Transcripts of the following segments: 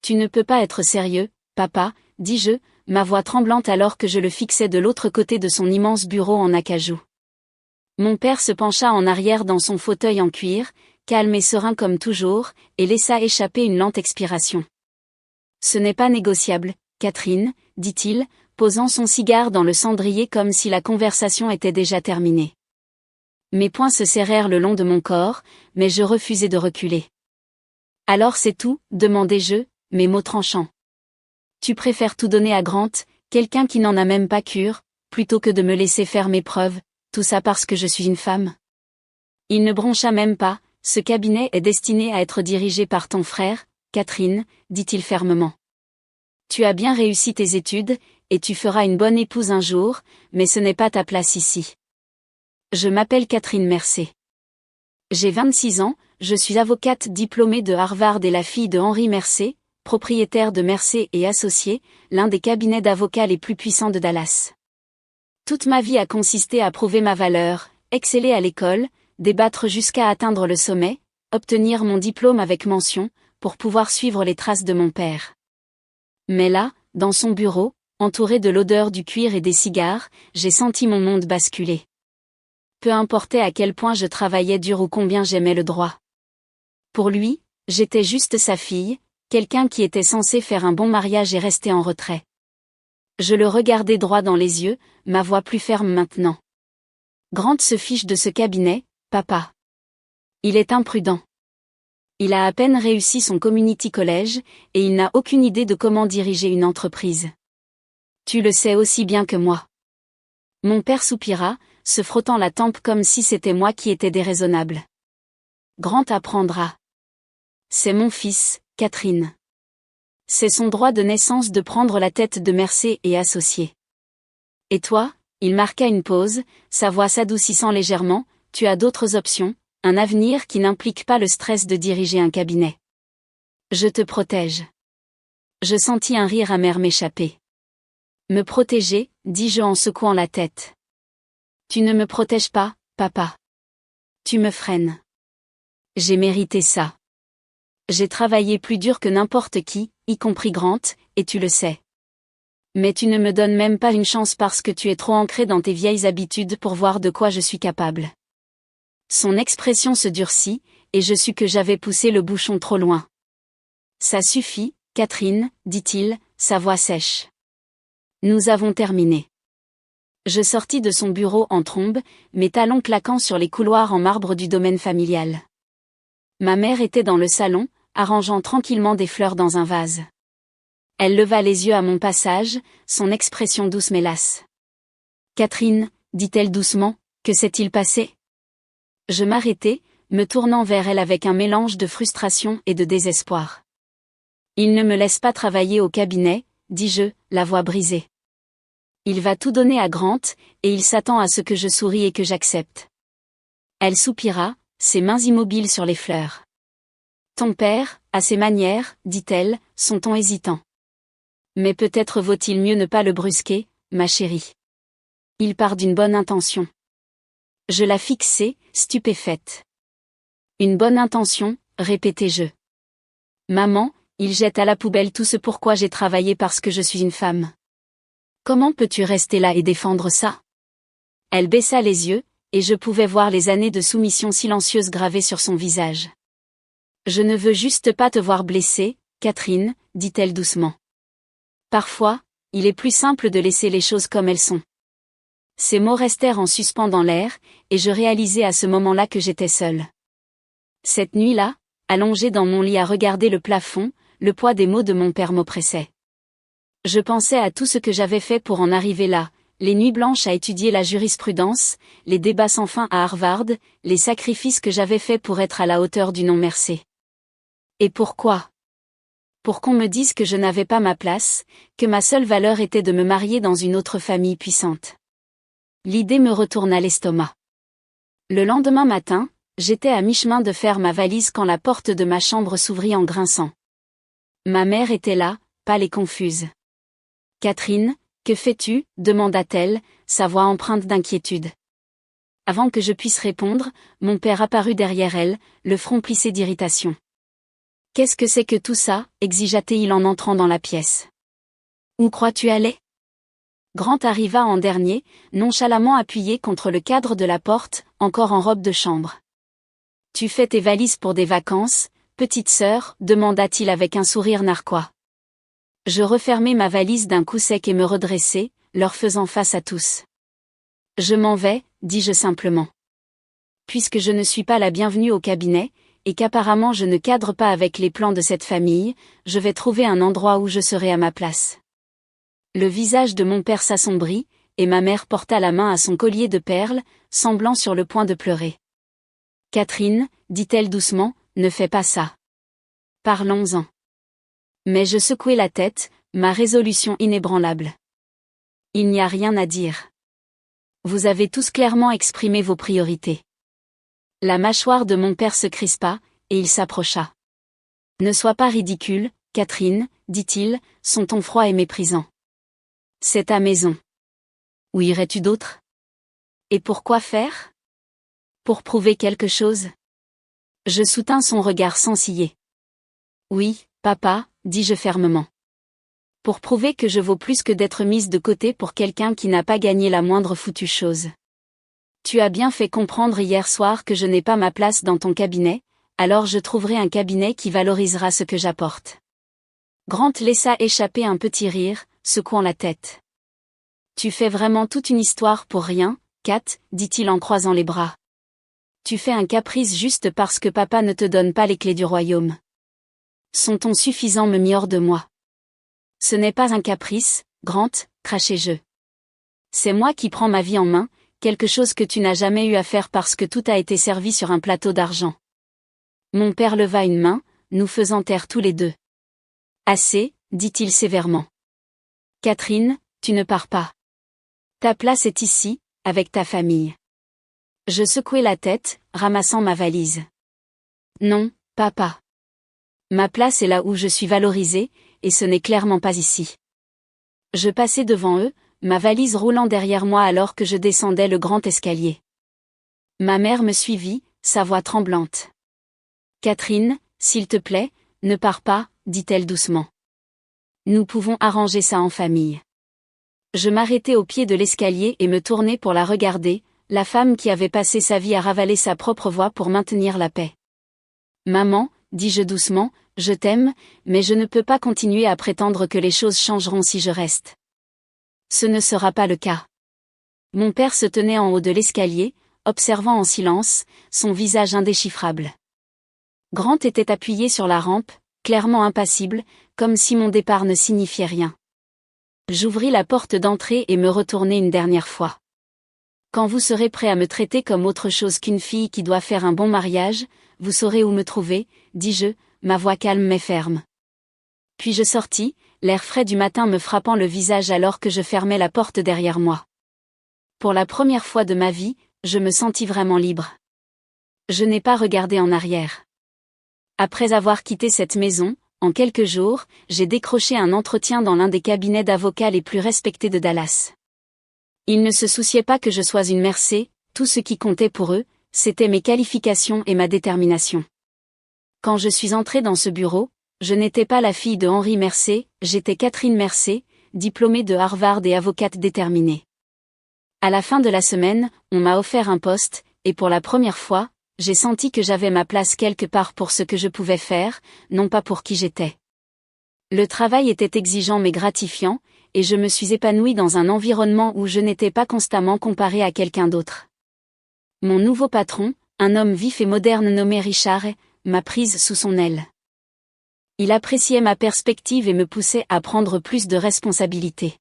Tu ne peux pas être sérieux, papa, dis-je, ma voix tremblante alors que je le fixais de l'autre côté de son immense bureau en acajou. Mon père se pencha en arrière dans son fauteuil en cuir, calme et serein comme toujours, et laissa échapper une lente expiration. Ce n'est pas négociable, Catherine, dit-il, posant son cigare dans le cendrier comme si la conversation était déjà terminée. Mes poings se serrèrent le long de mon corps, mais je refusai de reculer. Alors c'est tout, demandai-je, mes mots tranchants. Tu préfères tout donner à Grant, quelqu'un qui n'en a même pas cure, plutôt que de me laisser faire mes preuves, tout ça parce que je suis une femme. Il ne broncha même pas, ce cabinet est destiné à être dirigé par ton frère, Catherine, dit-il fermement. Tu as bien réussi tes études, et tu feras une bonne épouse un jour, mais ce n'est pas ta place ici. Je m'appelle Catherine Mercer. J'ai 26 ans, je suis avocate diplômée de Harvard et la fille de Henry Mercer, propriétaire de Mercer et Associés, l'un des cabinets d'avocats les plus puissants de Dallas. Toute ma vie a consisté à prouver ma valeur, exceller à l'école, débattre jusqu'à atteindre le sommet, obtenir mon diplôme avec mention, pour pouvoir suivre les traces de mon père. Mais là, dans son bureau, entouré de l'odeur du cuir et des cigares, j'ai senti mon monde basculer. Peu importait à quel point je travaillais dur ou combien j'aimais le droit. Pour lui, j'étais juste sa fille, quelqu'un qui était censé faire un bon mariage et rester en retrait. Je le regardais droit dans les yeux, ma voix plus ferme maintenant. Grant se fiche de ce cabinet, papa. Il est imprudent. Il a à peine réussi son community college, et il n'a aucune idée de comment diriger une entreprise. Tu le sais aussi bien que moi. Mon père soupira, se frottant la tempe comme si c'était moi qui étais déraisonnable. Grant apprendra. C'est mon fils, Catherine. C'est son droit de naissance de prendre la tête de Mercer et Associés. Et toi, il marqua une pause, sa voix s'adoucissant légèrement, tu as d'autres options, un avenir qui n'implique pas le stress de diriger un cabinet. Je te protège. Je sentis un rire amer m'échapper. Me protéger, dis-je en secouant la tête. Tu ne me protèges pas, papa. Tu me freines. J'ai mérité ça. J'ai travaillé plus dur que n'importe qui, y compris Grant, et tu le sais. Mais tu ne me donnes même pas une chance parce que tu es trop ancré dans tes vieilles habitudes pour voir de quoi je suis capable. Son expression se durcit, et je sus que j'avais poussé le bouchon trop loin. Ça suffit, Catherine, dit-il, sa voix sèche. Nous avons terminé. Je sortis de son bureau en trombe, mes talons claquant sur les couloirs en marbre du domaine familial. Ma mère était dans le salon, arrangeant tranquillement des fleurs dans un vase. Elle leva les yeux à mon passage, son expression douce mais lasse. Catherine, dit-elle doucement, que s'est-il passé ? Je m'arrêtai, me tournant vers elle avec un mélange de frustration et de désespoir. Il ne me laisse pas travailler au cabinet, dis-je, la voix brisée. Il va tout donner à Grant, et il s'attend à ce que je sourie et que j'accepte. Elle soupira, ses mains immobiles sur les fleurs. Ton père, à ses manières, dit-elle, son ton hésitant. Mais peut-être vaut-il mieux ne pas le brusquer, ma chérie. Il part d'une bonne intention. Je la fixai, stupéfaite. Une bonne intention, répétai-je. Maman, il jette à la poubelle tout ce pourquoi j'ai travaillé parce que je suis une femme. Comment peux-tu rester là et défendre ça ? Elle baissa les yeux, et je pouvais voir les années de soumission silencieuse gravées sur son visage. Je ne veux juste pas te voir blessée, Catherine, dit-elle doucement. Parfois, il est plus simple de laisser les choses comme elles sont. Ces mots restèrent en suspens dans l'air, et je réalisai à ce moment-là que j'étais seule. Cette nuit-là, allongée dans mon lit à regarder le plafond, le poids des mots de mon père m'oppressait. Je pensais à tout ce que j'avais fait pour en arriver là, les nuits blanches à étudier la jurisprudence, les débats sans fin à Harvard, les sacrifices que j'avais faits pour être à la hauteur du nom Mercer. Et pourquoi ? Pour qu'on me dise que je n'avais pas ma place, que ma seule valeur était de me marier dans une autre famille puissante. L'idée me retourna l'estomac. Le lendemain matin, j'étais à mi-chemin de faire ma valise quand la porte de ma chambre s'ouvrit en grinçant. Ma mère était là, pâle et confuse. « Catherine, que fais-tu » demanda-t-elle, sa voix empreinte d'inquiétude. Avant que je puisse répondre, mon père apparut derrière elle, le front plissé d'irritation. Qu'est-ce que c'est que tout ça, exigea-t-il en entrant dans la pièce. Où crois-tu aller? Grant arriva en dernier, nonchalamment appuyé contre le cadre de la porte, encore en robe de chambre. Tu fais tes valises pour des vacances, petite sœur, demanda-t-il avec un sourire narquois. Je refermai ma valise d'un coup sec et me redressai, leur faisant face à tous. Je m'en vais, dis-je simplement. Puisque je ne suis pas la bienvenue au cabinet, et qu'apparemment je ne cadre pas avec les plans de cette famille, je vais trouver un endroit où je serai à ma place. Le visage de mon père s'assombrit, et ma mère porta la main à son collier de perles, semblant sur le point de pleurer. Catherine, dit-elle doucement, ne fais pas ça. Parlons-en. Mais je secouai la tête, ma résolution inébranlable. Il n'y a rien à dire. Vous avez tous clairement exprimé vos priorités. La mâchoire de mon père se crispa, et il s'approcha. Ne sois pas ridicule, Catherine, dit-il, son ton froid et méprisant. C'est ta maison. Où irais-tu d'autre? Et pourquoi faire? Pour prouver quelque chose? Je soutins son regard sans ciller. Oui, papa, dis-je fermement. Pour prouver que je vaux plus que d'être mise de côté pour quelqu'un qui n'a pas gagné la moindre foutue chose. Tu as bien fait comprendre hier soir que je n'ai pas ma place dans ton cabinet, alors je trouverai un cabinet qui valorisera ce que j'apporte. Grant laissa échapper un petit rire, secouant la tête. Tu fais vraiment toute une histoire pour rien, Kat, dit-il en croisant les bras. Tu fais un caprice juste parce que papa ne te donne pas les clés du royaume. Son ton suffisant me mit hors de moi. Ce n'est pas un caprice, Grant, crachai-je. C'est moi qui prends ma vie en main, quelque chose que tu n'as jamais eu à faire parce que tout a été servi sur un plateau d'argent. Mon père leva une main, nous faisant taire tous les deux. Assez, dit-il sévèrement. Catherine, tu ne pars pas. Ta place est ici, avec ta famille. Je secouai la tête, ramassant ma valise. Non, papa. Ma place est là où je suis valorisée, et ce n'est clairement pas ici. Je passai devant eux, ma valise roulant derrière moi alors que je descendais le grand escalier. Ma mère me suivit, sa voix tremblante. Catherine, s'il te plaît, ne pars pas, dit-elle doucement. Nous pouvons arranger ça en famille. Je m'arrêtai au pied de l'escalier et me tournai pour la regarder, la femme qui avait passé sa vie à ravaler sa propre voix pour maintenir la paix. Maman, dis-je doucement, je t'aime, mais je ne peux pas continuer à prétendre que les choses changeront si je reste. Ce ne sera pas le cas. Mon père se tenait en haut de l'escalier, observant en silence, son visage indéchiffrable. Grant était appuyé sur la rampe, clairement impassible, comme si mon départ ne signifiait rien. J'ouvris la porte d'entrée et me retournai une dernière fois. Quand vous serez prêt à me traiter comme autre chose qu'une fille qui doit faire un bon mariage, vous saurez où me trouver, dis-je, ma voix calme mais ferme. Puis je sortis, l'air frais du matin me frappant le visage alors que je fermais la porte derrière moi. Pour la première fois de ma vie, je me sentis vraiment libre. Je n'ai pas regardé en arrière. Après avoir quitté cette maison, en quelques jours, j'ai décroché un entretien dans l'un des cabinets d'avocats les plus respectés de Dallas. Ils ne se souciaient pas que je sois une Mercé, tout ce qui comptait pour eux, c'était mes qualifications et ma détermination. Quand je suis entrée dans ce bureau, je n'étais pas la fille de Henry Mercé, j'étais Catherine Mercé, diplômée de Harvard et avocate déterminée. À la fin de la semaine, on m'a offert un poste, et pour la première fois, j'ai senti que j'avais ma place quelque part pour ce que je pouvais faire, non pas pour qui j'étais. Le travail était exigeant mais gratifiant, et je me suis épanouie dans un environnement où je n'étais pas constamment comparée à quelqu'un d'autre. Mon nouveau patron, un homme vif et moderne nommé Richard, m'a prise sous son aile. Il appréciait ma perspective et me poussait à prendre plus de responsabilités.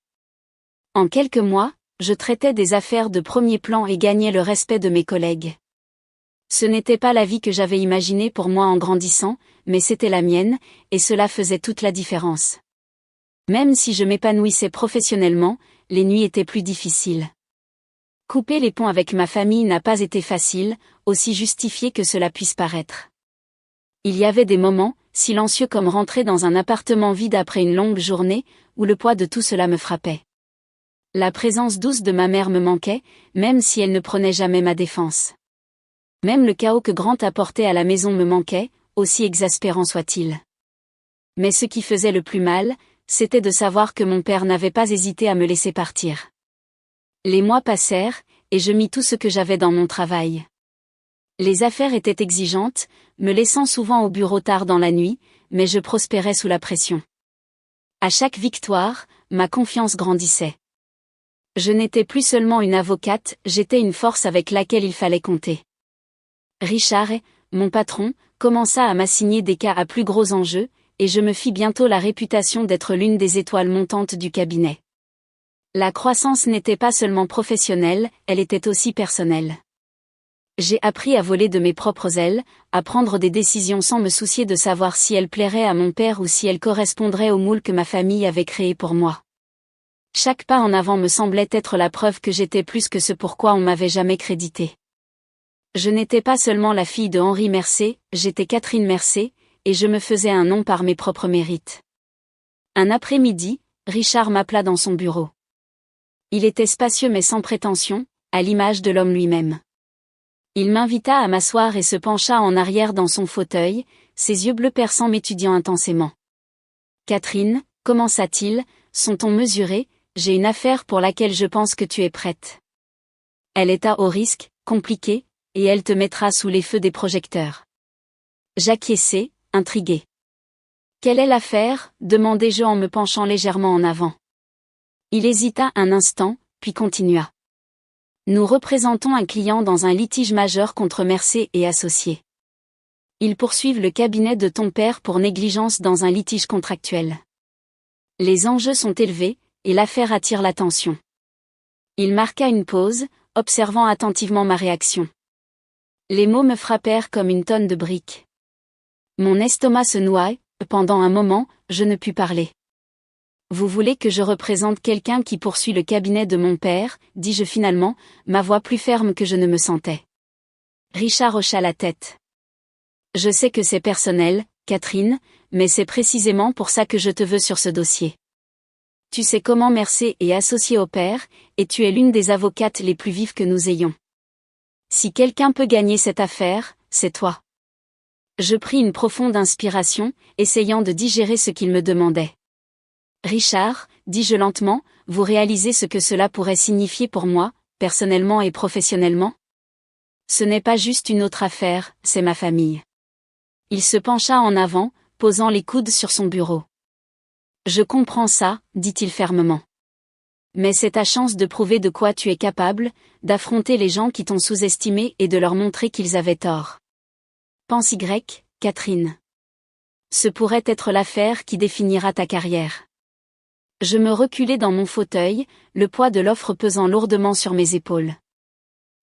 En quelques mois, je traitais des affaires de premier plan et gagnais le respect de mes collègues. Ce n'était pas la vie que j'avais imaginée pour moi en grandissant, mais c'était la mienne, et cela faisait toute la différence. Même si je m'épanouissais professionnellement, les nuits étaient plus difficiles. Couper les ponts avec ma famille n'a pas été facile, aussi justifié que cela puisse paraître. Il y avait des moments, silencieux comme rentrer dans un appartement vide après une longue journée, où le poids de tout cela me frappait. La présence douce de ma mère me manquait, même si elle ne prenait jamais ma défense. Même le chaos que Grant apportait à la maison me manquait, aussi exaspérant soit-il. Mais ce qui faisait le plus mal, c'était de savoir que mon père n'avait pas hésité à me laisser partir. Les mois passèrent, et je mis tout ce que j'avais dans mon travail. Les affaires étaient exigeantes, me laissant souvent au bureau tard dans la nuit, mais je prospérais sous la pression. À chaque victoire, ma confiance grandissait. Je n'étais plus seulement une avocate, j'étais une force avec laquelle il fallait compter. Richard, mon patron, commença à m'assigner des cas à plus gros enjeux, et je me fis bientôt la réputation d'être l'une des étoiles montantes du cabinet. La croissance n'était pas seulement professionnelle, elle était aussi personnelle. J'ai appris à voler de mes propres ailes, à prendre des décisions sans me soucier de savoir si elles plairaient à mon père ou si elles correspondraient au moule que ma famille avait créé pour moi. Chaque pas en avant me semblait être la preuve que j'étais plus que ce pourquoi on m'avait jamais crédité. Je n'étais pas seulement la fille de Henri Mercier, j'étais Catherine Mercier, et je me faisais un nom par mes propres mérites. Un après-midi, Richard m'appela dans son bureau. Il était spacieux mais sans prétention, à l'image de l'homme lui-même. Il m'invita à m'asseoir et se pencha en arrière dans son fauteuil, ses yeux bleus perçants m'étudiant intensément. « Catherine, commença-t-il, son ton mesuré, j'ai une affaire pour laquelle je pense que tu es prête. Elle est à haut risque, compliquée, et elle te mettra sous les feux des projecteurs. » J'acquiesçai, intrigué. « Quelle est l'affaire ?» demandai-je en me penchant légèrement en avant. Il hésita un instant, puis continua. Nous représentons un client dans un litige majeur contre Mercier et associés. Ils poursuivent le cabinet de ton père pour négligence dans un litige contractuel. Les enjeux sont élevés, et l'affaire attire l'attention. Il marqua une pause, observant attentivement ma réaction. Les mots me frappèrent comme une tonne de briques. Mon estomac se noua, pendant un moment, je ne pus parler. Vous voulez que je représente quelqu'un qui poursuit le cabinet de mon père, dis-je finalement, ma voix plus ferme que je ne me sentais. Richard hocha la tête. Je sais que c'est personnel, Catherine, mais c'est précisément pour ça que je te veux sur ce dossier. Tu sais comment Mercier est associé au père, et tu es l'une des avocates les plus vives que nous ayons. Si quelqu'un peut gagner cette affaire, c'est toi. Je pris une profonde inspiration, essayant de digérer ce qu'il me demandait. Richard, dis-je lentement, vous réalisez ce que cela pourrait signifier pour moi, personnellement et professionnellement ? Ce n'est pas juste une autre affaire, c'est ma famille. Il se pencha en avant, posant les coudes sur son bureau. Je comprends ça, dit-il fermement. Mais c'est ta chance de prouver de quoi tu es capable, d'affronter les gens qui t'ont sous-estimé et de leur montrer qu'ils avaient tort. Pense Y, Catherine. Ce pourrait être l'affaire qui définira ta carrière. Je me reculai dans mon fauteuil, le poids de l'offre pesant lourdement sur mes épaules.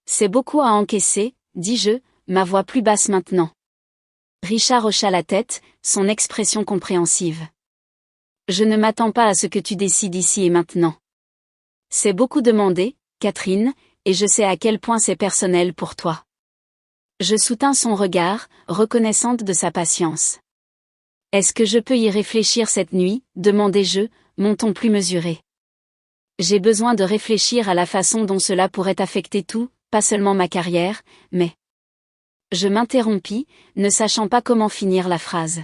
C'est beaucoup à encaisser, dis-je, ma voix plus basse maintenant. Richard hocha la tête, son expression compréhensive. Je ne m'attends pas à ce que tu décides ici et maintenant. C'est beaucoup demandé, Catherine, et je sais à quel point c'est personnel pour toi. Je soutins son regard, reconnaissante de sa patience. Est-ce que je peux y réfléchir cette nuit, demandai-je, mon ton plus mesuré. J'ai besoin de réfléchir à la façon dont cela pourrait affecter tout, pas seulement ma carrière, mais... Je m'interrompis, ne sachant pas comment finir la phrase.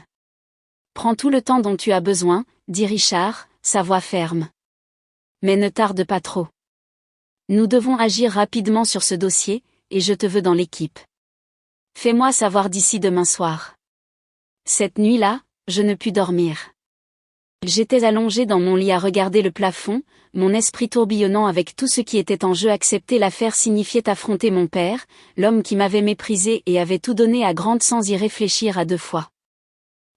Prends tout le temps dont tu as besoin, dit Richard, sa voix ferme. Mais ne tarde pas trop. Nous devons agir rapidement sur ce dossier, et je te veux dans l'équipe. Fais-moi savoir d'ici demain soir. Cette nuit-là, je ne pus dormir. J'étais allongé dans mon lit à regarder le plafond, mon esprit tourbillonnant avec tout ce qui était en jeu. Accepter l'affaire signifiait affronter mon père, l'homme qui m'avait méprisé et avait tout donné à Grande sans y réfléchir à deux fois.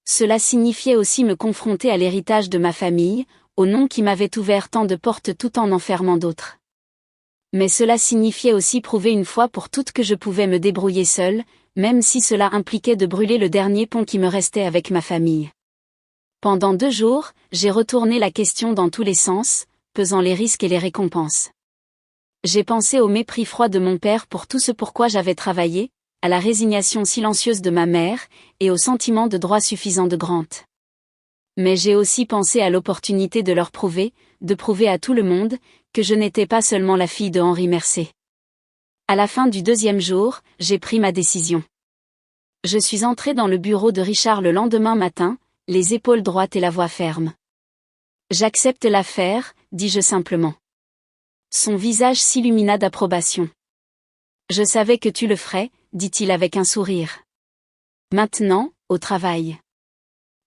Cela signifiait aussi me confronter à l'héritage de ma famille, au nom qui m'avait ouvert tant de portes tout en enfermant d'autres. Mais cela signifiait aussi prouver une fois pour toutes que je pouvais me débrouiller seul, même si cela impliquait de brûler le dernier pont qui me restait avec ma famille. Pendant 2 jours, j'ai retourné la question dans tous les sens, pesant les risques et les récompenses. J'ai pensé au mépris froid de mon père pour tout ce pourquoi j'avais travaillé, à la résignation silencieuse de ma mère, et au sentiment de droit suffisant de Grant. Mais j'ai aussi pensé à l'opportunité de leur prouver, de prouver à tout le monde, que je n'étais pas seulement la fille de Henri Mercier. À la fin du 2e jour, j'ai pris ma décision. Je suis entré dans le bureau de Richard le lendemain matin, les épaules droites et la voix ferme. J'accepte l'affaire, dis-je simplement. Son visage s'illumina d'approbation. Je savais que tu le ferais, dit-il avec un sourire. Maintenant, au travail.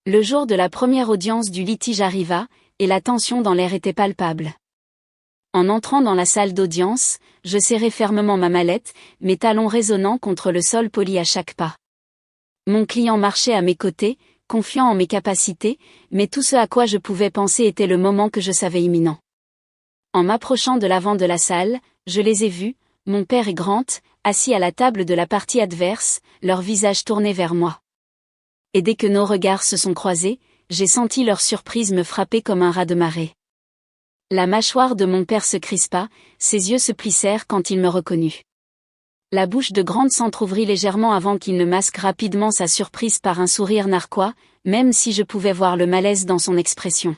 Le jour de la première audience du litige arriva, et la tension dans l'air était palpable. En entrant dans la salle d'audience, je serrai fermement ma mallette, mes talons résonnant contre le sol poli à chaque pas. Mon client marchait à mes côtés, confiant en mes capacités, mais tout ce à quoi je pouvais penser était le moment que je savais imminent. En m'approchant de l'avant de la salle, je les ai vus, mon père et Grant, assis à la table de la partie adverse, leurs visages tournés vers moi. Et dès que nos regards se sont croisés, j'ai senti leur surprise me frapper comme un raz de marée. La mâchoire de mon père se crispa, ses yeux se plissèrent quand il me reconnut. La bouche de Grant s'entr'ouvrit légèrement avant qu'il ne masque rapidement sa surprise par un sourire narquois, même si je pouvais voir le malaise dans son expression.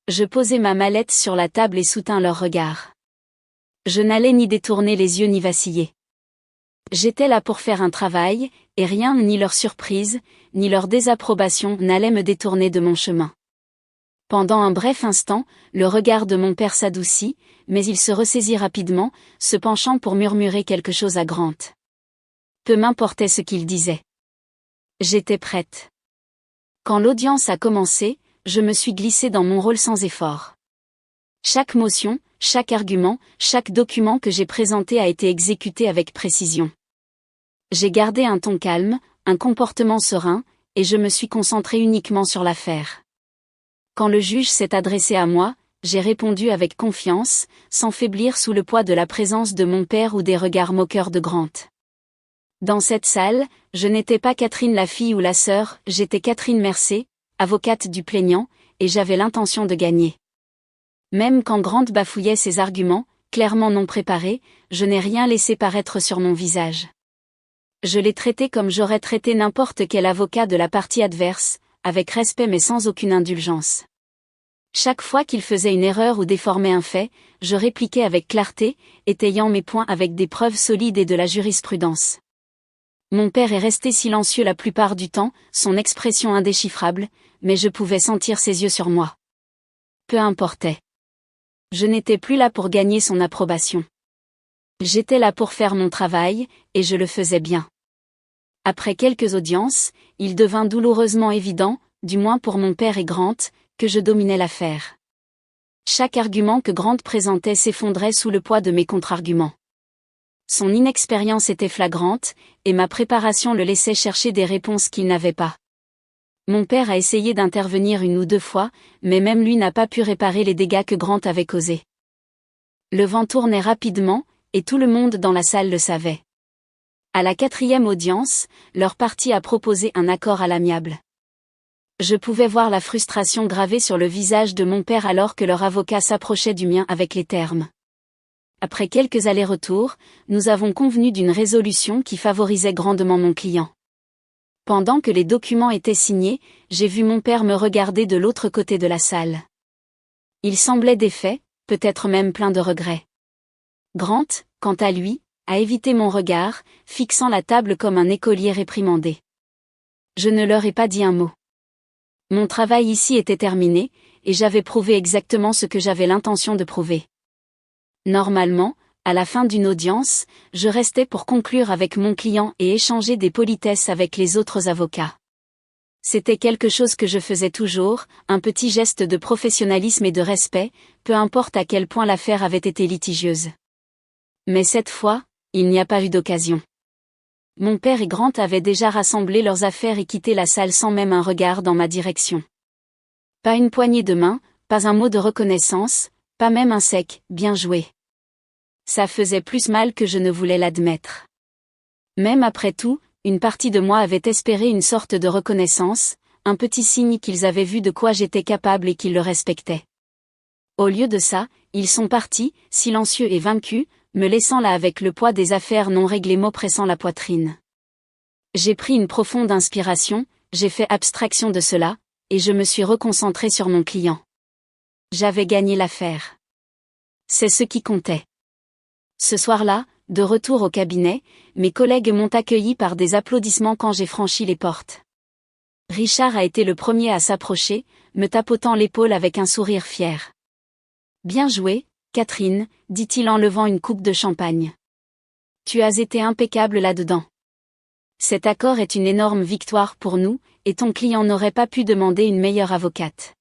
Je posai ma mallette sur la table et soutins leur regard. Je n'allais ni détourner les yeux ni vaciller. J'étais là pour faire un travail, et rien, ni leur surprise, ni leur désapprobation n'allait me détourner de mon chemin. Pendant un bref instant, le regard de mon père s'adoucit, mais il se ressaisit rapidement, se penchant pour murmurer quelque chose à Grant. Peu m'importait ce qu'il disait. J'étais prête. Quand l'audience a commencé, je me suis glissée dans mon rôle sans effort. Chaque motion, chaque argument, chaque document que j'ai présenté a été exécuté avec précision. J'ai gardé un ton calme, un comportement serein, et je me suis concentrée uniquement sur l'affaire. Quand le juge s'est adressé à moi, j'ai répondu avec confiance, sans faiblir sous le poids de la présence de mon père ou des regards moqueurs de Grant. Dans cette salle, je n'étais pas Catherine la fille ou la sœur, j'étais Catherine Mercé, avocate du plaignant, et j'avais l'intention de gagner. Même quand Grant bafouillait ses arguments, clairement non préparés, je n'ai rien laissé paraître sur mon visage. Je l'ai traité comme j'aurais traité n'importe quel avocat de la partie adverse, avec respect mais sans aucune indulgence. Chaque fois qu'il faisait une erreur ou déformait un fait, je répliquais avec clarté, étayant mes points avec des preuves solides et de la jurisprudence. Mon père est resté silencieux la plupart du temps, son expression indéchiffrable, mais je pouvais sentir ses yeux sur moi. Peu importait. Je n'étais plus là pour gagner son approbation. J'étais là pour faire mon travail, et je le faisais bien. Après quelques audiences, il devint douloureusement évident, du moins pour mon père et Grant, que je dominais l'affaire. Chaque argument que Grant présentait s'effondrait sous le poids de mes contre-arguments. Son inexpérience était flagrante, et ma préparation le laissait chercher des réponses qu'il n'avait pas. Mon père a essayé d'intervenir une ou deux fois, mais même lui n'a pas pu réparer les dégâts que Grant avait causés. Le vent tournait rapidement, et tout le monde dans la salle le savait. À la 4e audience, leur partie a proposé un accord à l'amiable. Je pouvais voir la frustration gravée sur le visage de mon père alors que leur avocat s'approchait du mien avec les termes. Après quelques allers-retours, nous avons convenu d'une résolution qui favorisait grandement mon client. Pendant que les documents étaient signés, j'ai vu mon père me regarder de l'autre côté de la salle. Il semblait défait, peut-être même plein de regrets. Grant, quant à lui, a évité mon regard, fixant la table comme un écolier réprimandé. Je ne leur ai pas dit un mot. Mon travail ici était terminé, et j'avais prouvé exactement ce que j'avais l'intention de prouver. Normalement, à la fin d'une audience, je restais pour conclure avec mon client et échanger des politesses avec les autres avocats. C'était quelque chose que je faisais toujours, un petit geste de professionnalisme et de respect, peu importe à quel point l'affaire avait été litigieuse. Mais cette fois, il n'y a pas eu d'occasion. Mon père et Grant avaient déjà rassemblé leurs affaires et quitté la salle sans même un regard dans ma direction. Pas une poignée de main, pas un mot de reconnaissance, pas même un sec « bien joué ». Ça faisait plus mal que je ne voulais l'admettre. Même après tout, une partie de moi avait espéré une sorte de reconnaissance, un petit signe qu'ils avaient vu de quoi j'étais capable et qu'ils le respectaient. Au lieu de ça, ils sont partis, silencieux et vaincus, me laissant là avec le poids des affaires non réglées m'oppressant la poitrine. J'ai pris une profonde inspiration, j'ai fait abstraction de cela, et je me suis reconcentré sur mon client. J'avais gagné l'affaire. C'est ce qui comptait. Ce soir-là, de retour au cabinet, mes collègues m'ont accueilli par des applaudissements quand j'ai franchi les portes. Richard a été le premier à s'approcher, me tapotant l'épaule avec un sourire fier. Bien joué, Catherine, dit-il en levant une coupe de champagne. Tu as été impeccable là-dedans. Cet accord est une énorme victoire pour nous, et ton client n'aurait pas pu demander une meilleure avocate.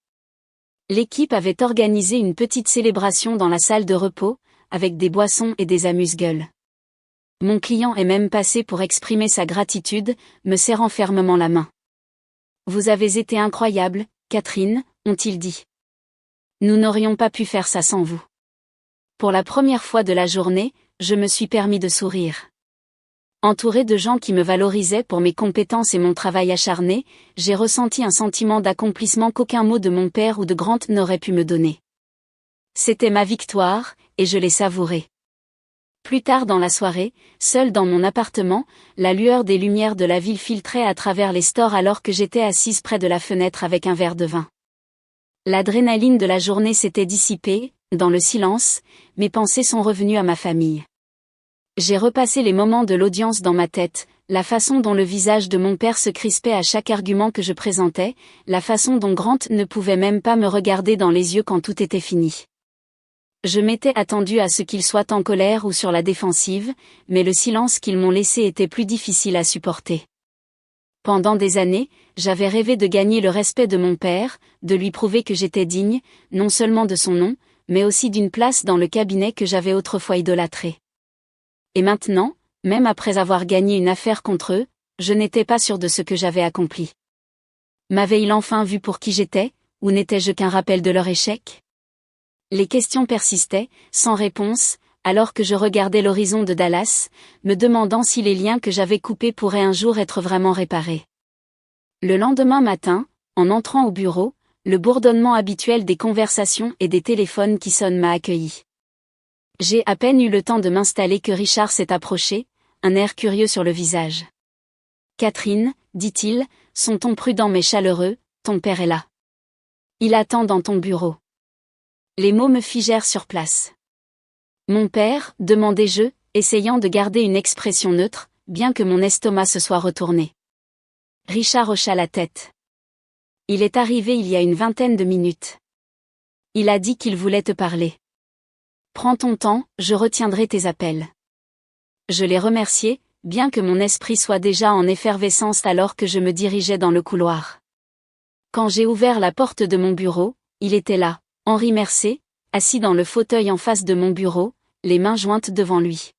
L'équipe avait organisé une petite célébration dans la salle de repos, avec des boissons et des amuse-gueules. Mon client est même passé pour exprimer sa gratitude, me serrant fermement la main. Vous avez été incroyable, Catherine, ont-ils dit. Nous n'aurions pas pu faire ça sans vous. Pour la première fois de la journée, je me suis permis de sourire. Entouré de gens qui me valorisaient pour mes compétences et mon travail acharné, j'ai ressenti un sentiment d'accomplissement qu'aucun mot de mon père ou de Grant n'aurait pu me donner. C'était ma victoire, et je l'ai savourée. Plus tard dans la soirée, seul dans mon appartement, la lueur des lumières de la ville filtrait à travers les stores alors que j'étais assise près de la fenêtre avec un verre de vin. L'adrénaline de la journée s'était dissipée, dans le silence, mes pensées sont revenues à ma famille. J'ai repassé les moments de l'audience dans ma tête, la façon dont le visage de mon père se crispait à chaque argument que je présentais, la façon dont Grant ne pouvait même pas me regarder dans les yeux quand tout était fini. Je m'étais attendu à ce qu'ils soient en colère ou sur la défensive, mais le silence qu'ils m'ont laissé était plus difficile à supporter. Pendant des années, j'avais rêvé de gagner le respect de mon père, de lui prouver que j'étais digne, non seulement de son nom, mais aussi d'une place dans le cabinet que j'avais autrefois idolâtré. Et maintenant, même après avoir gagné une affaire contre eux, je n'étais pas sûr de ce que j'avais accompli. M'avait-il enfin vu pour qui j'étais, ou n'étais-je qu'un rappel de leur échec ? Les questions persistaient, sans réponse, alors que je regardais l'horizon de Dallas, me demandant si les liens que j'avais coupés pourraient un jour être vraiment réparés. Le lendemain matin, en entrant au bureau, le bourdonnement habituel des conversations et des téléphones qui sonnent m'a accueilli. J'ai à peine eu le temps de m'installer que Richard s'est approché, un air curieux sur le visage. « Catherine, dit-il, son ton prudent mais chaleureux, ton père est là. Il attend dans ton bureau. » Les mots me figèrent sur place. « Mon père ?» demandai-je, essayant de garder une expression neutre, bien que mon estomac se soit retourné. Richard hocha la tête. « Il est arrivé il y a une vingtaine de minutes. Il a dit qu'il voulait te parler. Prends ton temps, je retiendrai tes appels. » Je l'ai remercié, bien que mon esprit soit déjà en effervescence alors que je me dirigeais dans le couloir. Quand j'ai ouvert la porte de mon bureau, il était là, Henri Mercier, assis dans le fauteuil en face de mon bureau, les mains jointes devant lui.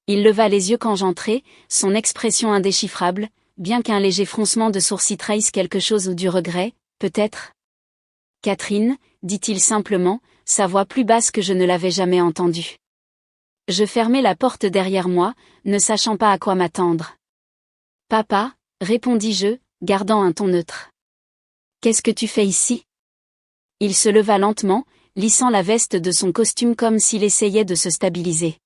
Il leva les yeux quand j'entrai, son expression indéchiffrable, bien qu'un léger froncement de sourcils trahisse quelque chose ou du regret, peut-être. « Catherine, » dit-il simplement, sa voix plus basse que je ne l'avais jamais entendue. Je fermai la porte derrière moi, ne sachant pas à quoi m'attendre. « Papa, » répondis-je, gardant un ton neutre. « Qu'est-ce que tu fais ici ?» Il se leva lentement, lissant la veste de son costume comme s'il essayait de se stabiliser.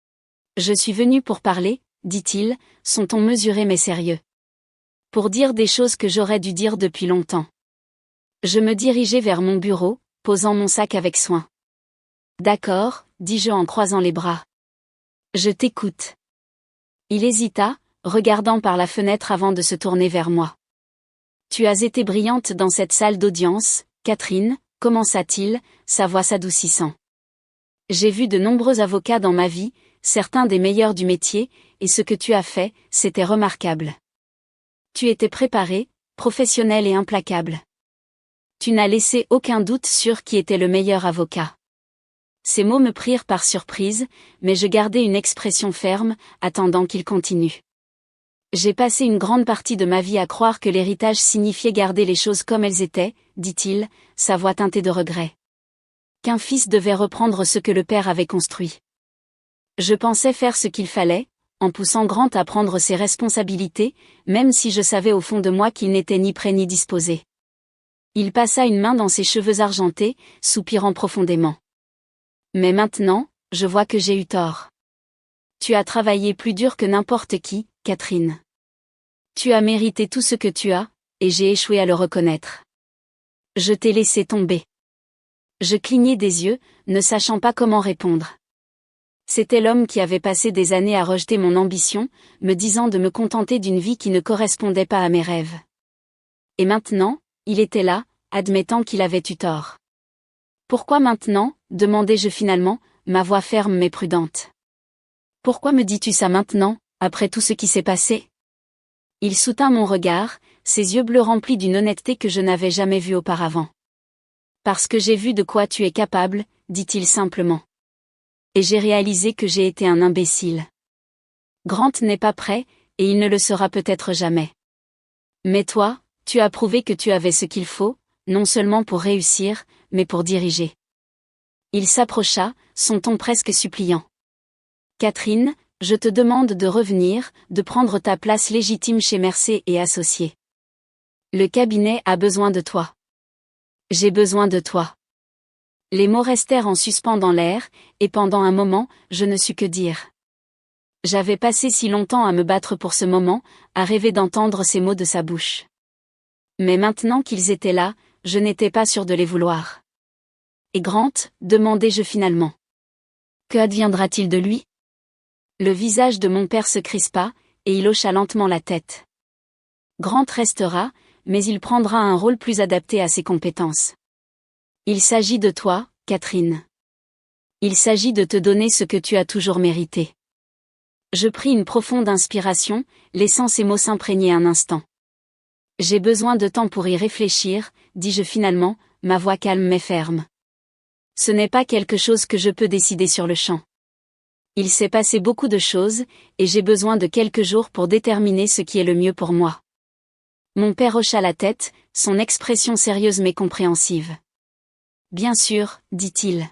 « Je suis venu pour parler, » dit-il, son ton mesuré mais sérieux. « Pour dire des choses que j'aurais dû dire depuis longtemps. » Je me dirigeai vers mon bureau, posant mon sac avec soin. « D'accord, » dis-je en croisant les bras. « Je t'écoute. » Il hésita, regardant par la fenêtre avant de se tourner vers moi. « Tu as été brillante dans cette salle d'audience, Catherine, » commença-t-il, sa voix s'adoucissant. « J'ai vu de nombreux avocats dans ma vie, certains des meilleurs du métier, et ce que tu as fait, c'était remarquable. Tu étais préparé, professionnel et implacable. Tu n'as laissé aucun doute sur qui était le meilleur avocat. » Ces mots me prirent par surprise, mais je gardai une expression ferme, attendant qu'il continue. « J'ai passé une grande partie de ma vie à croire que l'héritage signifiait garder les choses comme elles étaient, » dit-il, sa voix teintée de regret. « Qu'un fils devait reprendre ce que le père avait construit. Je pensais faire ce qu'il fallait, en poussant Grant à prendre ses responsabilités, même si je savais au fond de moi qu'il n'était ni prêt ni disposé. » Il passa une main dans ses cheveux argentés, soupirant profondément. « Mais maintenant, je vois que j'ai eu tort. Tu as travaillé plus dur que n'importe qui, Catherine. Tu as mérité tout ce que tu as, et j'ai échoué à le reconnaître. Je t'ai laissé tomber. » Je clignai des yeux, ne sachant pas comment répondre. C'était l'homme qui avait passé des années à rejeter mon ambition, me disant de me contenter d'une vie qui ne correspondait pas à mes rêves. Et maintenant, il était là, admettant qu'il avait eu tort. Pourquoi maintenant, demandai-je finalement, ma voix ferme mais prudente. Pourquoi me dis-tu ça maintenant, après tout ce qui s'est passé? Il soutint mon regard, ses yeux bleus remplis d'une honnêteté que je n'avais jamais vue auparavant. Parce que j'ai vu de quoi tu es capable, dit-il simplement. Et j'ai réalisé que j'ai été un imbécile. Grant n'est pas prêt, et il ne le sera peut-être jamais. Mais toi, tu as prouvé que tu avais ce qu'il faut, non seulement pour réussir, mais pour diriger. Il s'approcha, son ton presque suppliant. Catherine, je te demande de revenir, de prendre ta place légitime chez Mercer et Associés. Le cabinet a besoin de toi. J'ai besoin de toi. Les mots restèrent en suspens dans l'air, et pendant un moment, je ne sus que dire. J'avais passé si longtemps à me battre pour ce moment, à rêver d'entendre ces mots de sa bouche. Mais maintenant qu'ils étaient là, je n'étais pas sûr de les vouloir. Et Grant, demandai-je finalement. Que adviendra-t-il de lui? Le visage de mon père se crispa, et il hocha lentement la tête. Grant restera, mais il prendra un rôle plus adapté à ses compétences. Il s'agit de toi, Catherine. Il s'agit de te donner ce que tu as toujours mérité. Je pris une profonde inspiration, laissant ces mots s'imprégner un instant. J'ai besoin de temps pour y réfléchir, dis-je finalement, ma voix calme mais ferme. Ce n'est pas quelque chose que je peux décider sur le champ. Il s'est passé beaucoup de choses, et j'ai besoin de quelques jours pour déterminer ce qui est le mieux pour moi. Mon père hocha la tête, son expression sérieuse mais compréhensive. Bien sûr, dit-il.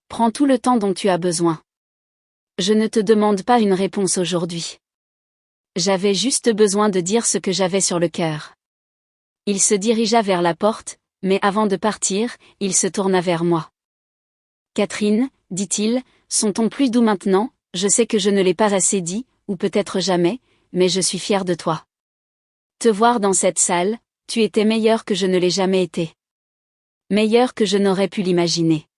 Prends tout le temps dont tu as besoin. Je ne te demande pas une réponse aujourd'hui. J'avais juste besoin de dire ce que j'avais sur le cœur. Il se dirigea vers la porte, mais avant de partir, il se tourna vers moi. Catherine, dit-il, son ton plus doux maintenant, je sais que je ne l'ai pas assez dit, ou peut-être jamais, mais je suis fier de toi. Te voir dans cette salle, tu étais meilleur que je ne l'ai jamais été. Meilleur que je n'aurais pu l'imaginer.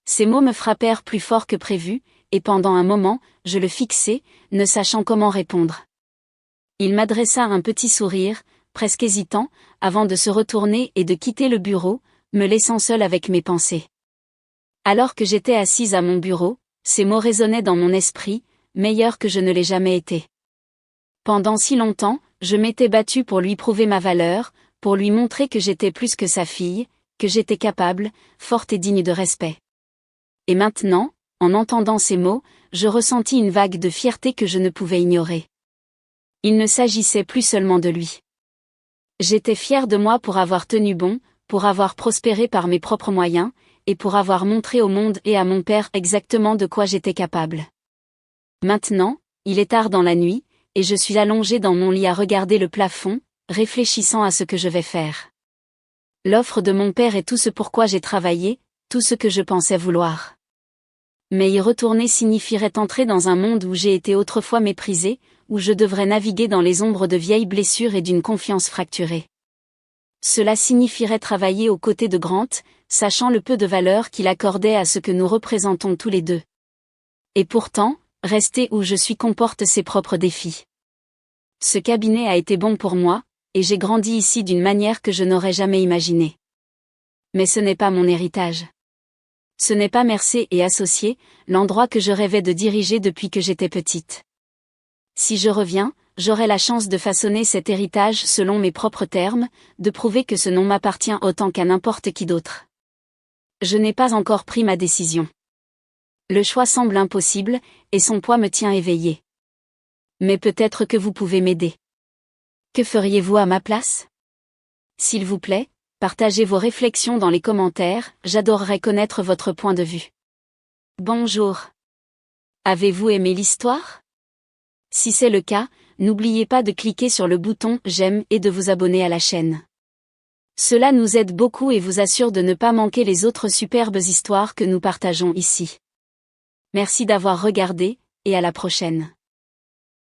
Ces mots me frappèrent plus fort que prévu, et pendant un moment, je le fixai, ne sachant comment répondre. Il m'adressa un petit sourire, presque hésitant, avant de se retourner et de quitter le bureau, me laissant seul avec mes pensées. Alors que j'étais assise à mon bureau, ces mots résonnaient dans mon esprit, meilleur que je ne l'ai jamais été. Pendant si longtemps, je m'étais battue pour lui prouver ma valeur, pour lui montrer que j'étais plus que sa fille, que j'étais capable, forte et digne de respect. Et maintenant, en entendant ces mots, je ressentis une vague de fierté que je ne pouvais ignorer. Il ne s'agissait plus seulement de lui. J'étais fière de moi pour avoir tenu bon, pour avoir prospéré par mes propres moyens, et pour avoir montré au monde et à mon père exactement de quoi j'étais capable. Maintenant, il est tard dans la nuit, et je suis allongée dans mon lit à regarder le plafond, réfléchissant à ce que je vais faire. L'offre de mon père est tout ce pourquoi j'ai travaillé, tout ce que je pensais vouloir. Mais y retourner signifierait entrer dans un monde où j'ai été autrefois méprisée, où je devrais naviguer dans les ombres de vieilles blessures et d'une confiance fracturée. Cela signifierait travailler aux côtés de Grant, sachant le peu de valeur qu'il accordait à ce que nous représentons tous les deux. Et pourtant, rester où je suis comporte ses propres défis. Ce cabinet a été bon pour moi, et j'ai grandi ici d'une manière que je n'aurais jamais imaginée. Mais ce n'est pas mon héritage. Ce n'est pas Mercer et Associés, l'endroit que je rêvais de diriger depuis que j'étais petite. Si je reviens, j'aurai la chance de façonner cet héritage selon mes propres termes, de prouver que ce nom m'appartient autant qu'à n'importe qui d'autre. Je n'ai pas encore pris ma décision. Le choix semble impossible, et son poids me tient éveillé. Mais peut-être que vous pouvez m'aider. Que feriez-vous à ma place? S'il vous plaît, partagez vos réflexions dans les commentaires, j'adorerais connaître votre point de vue. Bonjour. Avez-vous aimé l'histoire? Si c'est le cas, n'oubliez pas de cliquer sur le bouton « J'aime » et de vous abonner à la chaîne. Cela nous aide beaucoup et vous assure de ne pas manquer les autres superbes histoires que nous partageons ici. Merci d'avoir regardé, et à la prochaine.